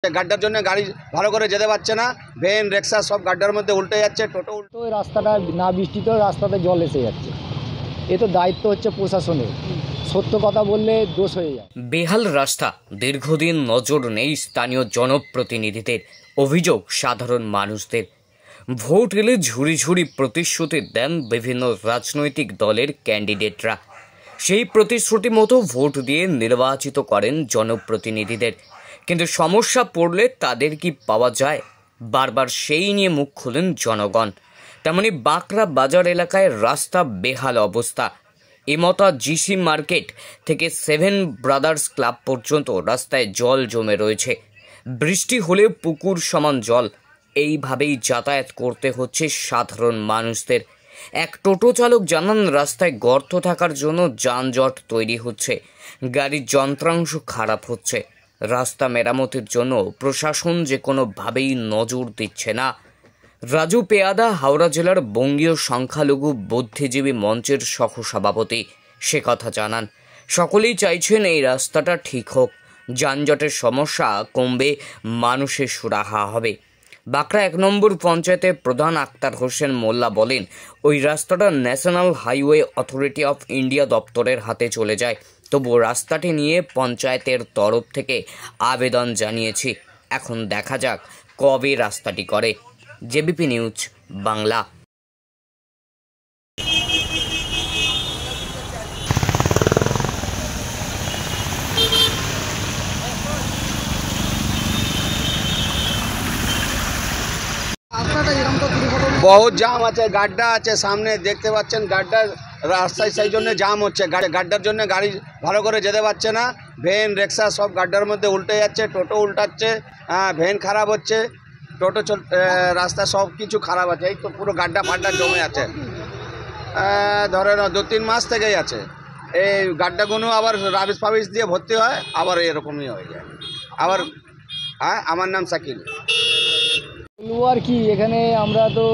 গাড্ডার জন্য গাড়ি ভালো করে যেতে পারছে না। ভ্যান রিক্সা সব গাড্ডার মধ্যে উল্টে যাচ্ছে, টোটো উল্টো। ওই রাস্তাটা না বৃষ্টিতেও রাস্তাতে জল এসে যাচ্ছে। এ তো দায়িত্ব হচ্ছে প্রশাসনের। সত্য কথা বললে দোষ হয়ে যায়। বেহাল রাস্তা, দীর্ঘদিন নজর নেই স্থানীয় জনপ্রতিনিধিদের। অভিযোগ সাধারণ মানুষদের। ভোট এলে ঝুড়ি ঝুড়ি প্রতিশ্রুতি দেন বিভিন্ন রাজনৈতিক দলের ক্যান্ডিডেটরা। সেই প্রতিশ্রুতি মতো ভোট দিয়ে নির্বাচিত করেন জনপ্রতিনিধিদের। কিন্তু সমস্যা পড়লে তাদের কি পাওয়া যায়? বারবার সেই নিয়ে মুখ খুলেন জনগণ। তেমনি বাঁকড়া বাজার এলাকায় রাস্তা বেহাল অবস্থা। ইমতা জিসি মার্কেট থেকে 7 ব্রাদার্স ক্লাব পর্যন্ত রাস্তায় জল জমে রয়েছে। বৃষ্টি হলে পুকুর সমান জল। এইভাবেই যাতায়াত করতে হচ্ছে সাধারণ মানুষদের। এক টোটো চালক জানান, রাস্তায় গর্ত থাকার জন্য যানজট তৈরি হচ্ছে, গাড়ির যন্ত্রাংশ খারাপ হচ্ছে। রাস্তা মেরামতের জন্য প্রশাসন যে কোনোভাবেই নজর দিচ্ছে না। রাজু পেয়াদা হাওড়া জেলার বঙ্গীয় সংখ্যালঘু বুদ্ধিজীবী মঞ্চের সহসভাপতি সে কথা জানান। সকলেই চাইছেন এই রাস্তাটা ঠিক হোক, যানজটের সমস্যা কমবে, মানুষের সুরাহা হবে। বাঁকড়া 1 নম্বর পঞ্চায়েতের প্রধান আক্তার হোসেন মোল্লা বলেন, ওই রাস্তাটা national highway authority of India দপ্তরের হাতে চলে যায়। তবু রাস্তাটি নিয়ে পঞ্চায়েতের তরফ থেকে আবেদন জানিয়েছি। এখন দেখা যাক কবে রাস্তাটি করে। JBP news Bangla. বহুত জাম আছে, গাড্ডা আছে সামনে দেখতে পাচ্ছেন। গাড্ডার রাস্তায় সেই জন্য জাম হচ্ছে। গাড্ডার জন্য গাড়ি ভালো করে যেতে পারছে না। ভ্যান রিক্সা সব গাড্ডার মধ্যে উল্টে যাচ্ছে, টোটো উল্টাচ্ছে, ভ্যান খারাপ হচ্ছে, টোটো রাস্তা সব কিছু খারাপ আছে। এই তো পুরো গাড্ডা ফাড্ডা জমে আছে, ধরে না 2-3 মাস থেকেই আছে। এই গাড্ডাগুলো আবার রাবিশ ফাবিশ দিয়ে ভর্তি হয়, আবার এরকমই হয়ে যায়। আবার আমার নাম শাকিল। বলবো আর কি, এখানে আমরা তো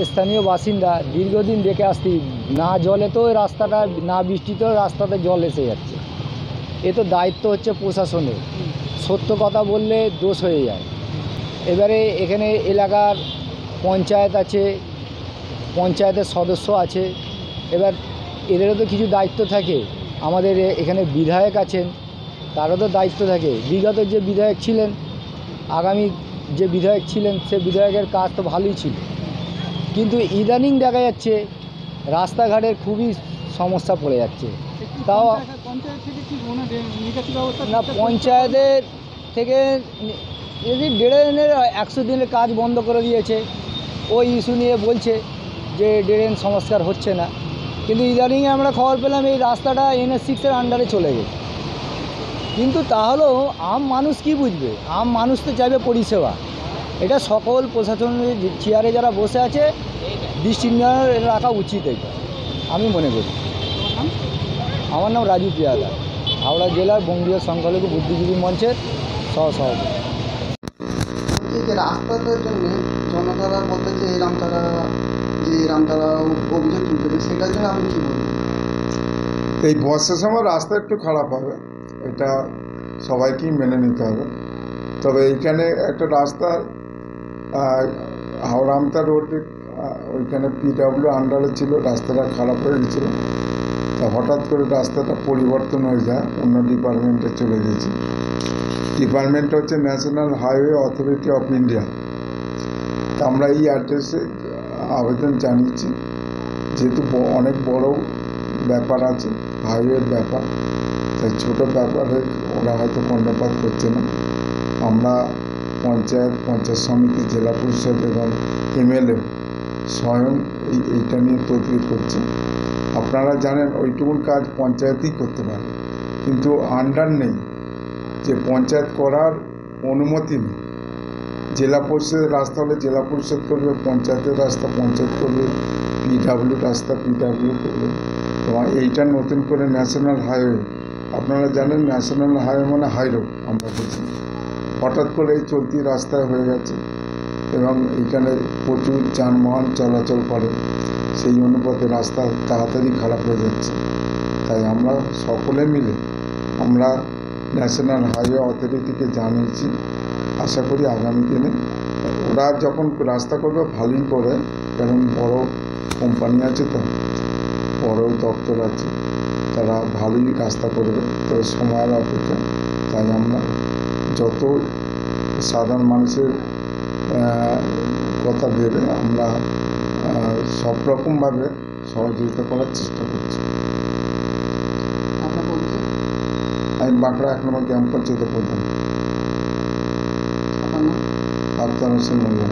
স্থানীয় বাসিন্দা, দীর্ঘদিন দেখে আসছি, না জলে তো ওই রাস্তাটা, না বৃষ্টিতেও রাস্তাতে জল এসে যাচ্ছে। এ তো দায়িত্ব হচ্ছে প্রশাসনের। সত্য কথা বললে দোষ হয়ে যায়। এবারে এখানে এলাকার পঞ্চায়েত আছে, পঞ্চায়েতের সদস্য আছে, এবার এদেরও তো কিছু দায়িত্ব থাকে। আমাদের এখানে বিধায়ক আছেন, তারও তো দায়িত্ব থাকে। বিগত যে বিধায়ক ছিলেন, আগামী যে বিধায়ক ছিলেন, সে বিধায়কের কাজ তো ভালোই ছিল, কিন্তু ইদানিং দেখা যাচ্ছে রাস্তাঘাটের খুবই সমস্যা পড়ে যাচ্ছে। তাও না, পঞ্চায়েতের থেকে যদি 1.5 দিনের 100 দিনের কাজ বন্ধ করে দিয়েছে। ওই ইস্যু নিয়ে বলছে যে ড্রেন সংস্কার হচ্ছে না, কিন্তু ইদানিং আমরা খবর পেলাম এই রাস্তাটা NH6-এর আন্ডারে চলে গেছে। কিন্তু তাহলেও আম মানুষ কি বুঝবে? আম মানুষ তো চাইবে পরিষেবা। এটা সকল প্রশাসনের চেয়ারে যারা বসে আছে দৃষ্টি রাখা উচিত, এটা আমি মনে করি। আমার নাম রাজু পেয়াদা, হাওড়া জেলার বঙ্গীয় সংখ্যালঘু বুদ্ধিজীবী মঞ্চের সহসভাপতি। রাস্তাটার জন্য জনতারা বলতেছে রামতারা অভিযোগ তুলতেছে, সেটার জন্য আমি কী বলবো? এই বর্ষার সময় রাস্তা একটু খারাপ হবে, এটা সবাইকেই মেনে নিতে হবে। তবে এইখানে একটা রাস্তা হাওড়া আমতা রোড, ওইখানে PW আন্ডারে ছিল, রাস্তাটা খারাপ হয়ে গেছিলো। তা হঠাৎ করে রাস্তাটা পরিবর্তন হয়ে যায়, অন্য ডিপার্টমেন্টে চলে গেছে। ডিপার্টমেন্টটা হচ্ছে national highway authority of India. তা আমরা এই অ্যাড্রেসে আবেদন জানিয়েছি, যেহেতু অনেক বড় ব্যাপার আছে, হাইওয়ের ব্যাপার, তাই ছোটো ব্যাপারে ওরা হয়তো কর্ণপাত করছে না। আমরা পঞ্চায়েত সমিতি, জেলা পরিষদ এবং MLA স্বয়ং এইটা নিয়ে তদবির করছে। আপনারা জানেন ওইটুকুন কাজ পঞ্চায়েতই করতে পারে, কিন্তু আন্ডার নেই, যে পঞ্চায়েত করার অনুমতি নেই। জেলা পরিষদের রাস্তা হলে জেলা পরিষদ করবে, পঞ্চায়েতের রাস্তা পঞ্চায়েত করবে, PW রাস্তা PW করবে। এবং এইটা নতুন করে ন্যাশনাল হাইওয়ে, আপনারা জানেন ন্যাশনাল হাইওয়ে মানে হাইরোড আমরা বলছি। হঠাৎ করে এই চলতি রাস্তায় হয়ে গেছে এবং এখানে প্রচুর যানবাহন চলাচল করে, সেই অনুপাতে রাস্তা তাড়াতাড়ি খারাপ হয়ে যাচ্ছে। তাই আমরা সকলে মিলে আমরা ন্যাশনাল হাইওয়ে অথরিটিকে জানিয়েছি আশা করি আগামী দিনে ওরা যখন রাস্তা করবে ভালোই করে, কারণ বড় কোম্পানি আছে, তো বড় দপ্তর আছে, তারা ভালোই রাস্তা করবে, তো সময়ের অপেক্ষা। তাই আমরা যত সাধারণ মানুষের কথা ভেবে আমরা সব রকমভাবে সহযোগিতা করার চেষ্টা করছি। আপনার পরিচয়? আমি বাঁকড়া 1 নম্বর গ্রাম পঞ্চায়েতের প্রধান, আপনার নাম? আফতার হোসেন মোল্লা।